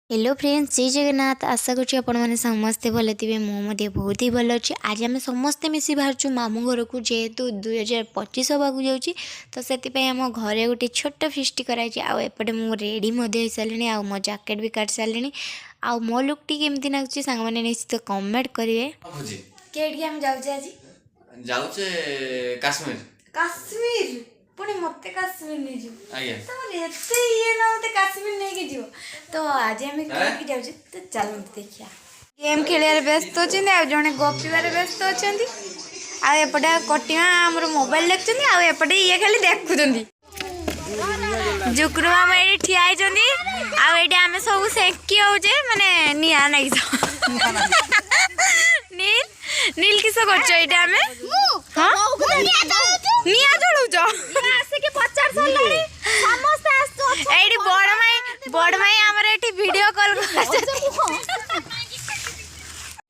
Hello friends, जय जगन्नाथ। आशा करुँच आपने समस्ते भल थे। मुझे बहुत ही भल अच्छे। आज आम समस्ते मिसी बाहर मामू घर को, जेहेतु 2025 हवा जाऊँगी, तो से आम घरे गोटे छोट फिस्ट कराई। आउटे मुझे रेडी हो सारे, आ मो जैकेट भी काट सारे। आ मो लुक टी केमती लगुच सांग मैंने निश्चित कमेंट करेंगे। केटी हम जाऊे आज जाऊचे काश्मीर काश्मीर पुणी मत काश्मीर नहीं जीव तो ये ना मत काश्मीर नहीं के जीव तो आज आम कहीं जाऊे तो चल देखिया। गेम खेल व्यस्त अच्छे जड़े गपार व्यस्त अच्छा आपटे कटिमा आम मोबाइल देखुं आपटे ये खाली देखुं जुकरू आम ये ठिया आम सब सेकी होचे माने निया नागी नील नील किस कर निया जलुच बड़ माई आमर ये वीडियो कॉल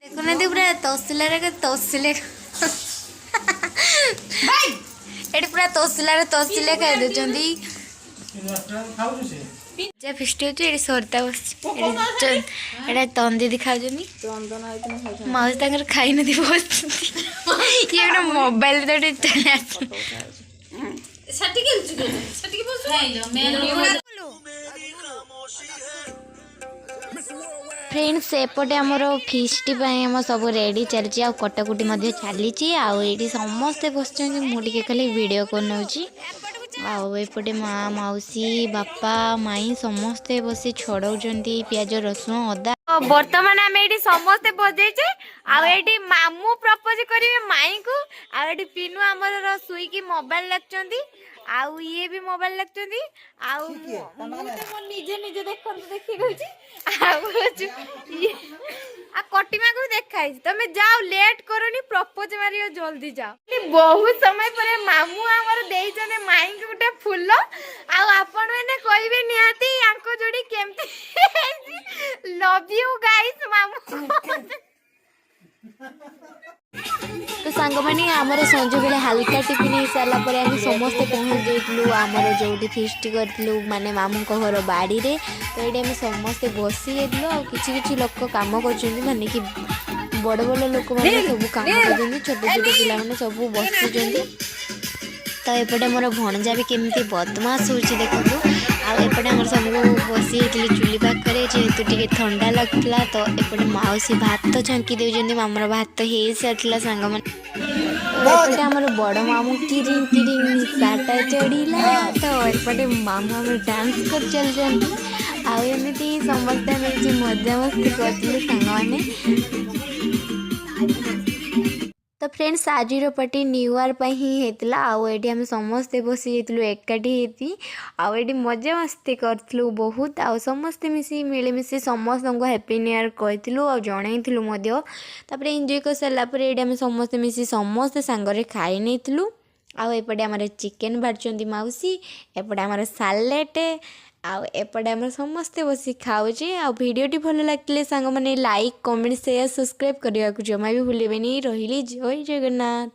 देखुना पूरा तहसिल तहसिल पूरा तहसिल तहसिल खाई दे फिस्ट होती सरता बस तंदी दिखा माउस खाई नी बस ये मोबाइल फ्रेंड्स एपटे आमर फिस्ट आम सब रेडी चलती आ कटाकुटी चली आईटी समस्ते बस मुझे खाली वीडियो कर आउपटे माँ मौसी बापा माई समस्ते बसी छड़ाऊँ पियाज रसुण अदा। बर्तमान आम ये समस्ते बजे आठी मामू प्रपोज करेंगे माई को आठी पिनू आमर शुईकी मोबाइल लगुंट आउ ये भी मोबाइल लगुंट निजे निजे देख देखी कटिमा को देखाई तमे जाओ लेट करोनी प्रपोज मारियो जल्दी जाओ। बहुत समय पर मामू आमर देइछने माई को गोटे फूल आपण मैंने कहबे निहाती आंको जोड़ी केमती लव यू गाइस मामू। तो सांग मैंने आमर संजो बेले हल्का टिफिन हो सारा पर आम समस्ते पहुँच जाइलु आमर जो फिस्ट करूँ माने मामू घर बाड़ी रे। तो ये आम समस्ते बसी जाइलु कि लोक कम कर माने कि बड़ बड़ लोक मैंने सब कम कर छोट छोट पिला मैंने सब बसुँच। तो एपटे मोर भणजा भी केमती बदमाश हो देखो आउपटे आम सब बसी चुली पाखे जेहेतु टे ठंडा लगुला। तो एपटे माउसी भात छंकी दे मामर भात हो सारा सांग मैंने आमर बड़ मामू किरिंग किरिंग निशाटा चढ़ला। तो एपटे मामू आम डांस कर चल आमती समस्ते मजा मस्ती कर सांग मैंने। तो फ्रेंड्स आज पार्टी न्यू ईयर ही होता आठी आम समस्ते बसी जाइलु एकाठी आठी मजा मस्ती करूँ बहुत आ समस्ते मिसी मिलमिशी समस्त हैप्पी न्यू ईयर कहूँ आ जनईलु एंजॉय कर सारापर ये आम समस्ते मिसी समस्ते सांगरे खाई नहीं आउपटे आमर चिकेन बाढ़ मौसी एपटे आमर सालेट आउपटे आम समस्ते बस खाऊे आ भिडियोटी भल लगे सांग मैंने लाइक कमेंट शेयर सब्सक्राइब करने को जमा भी भूलें। रही जय जगन्नाथ।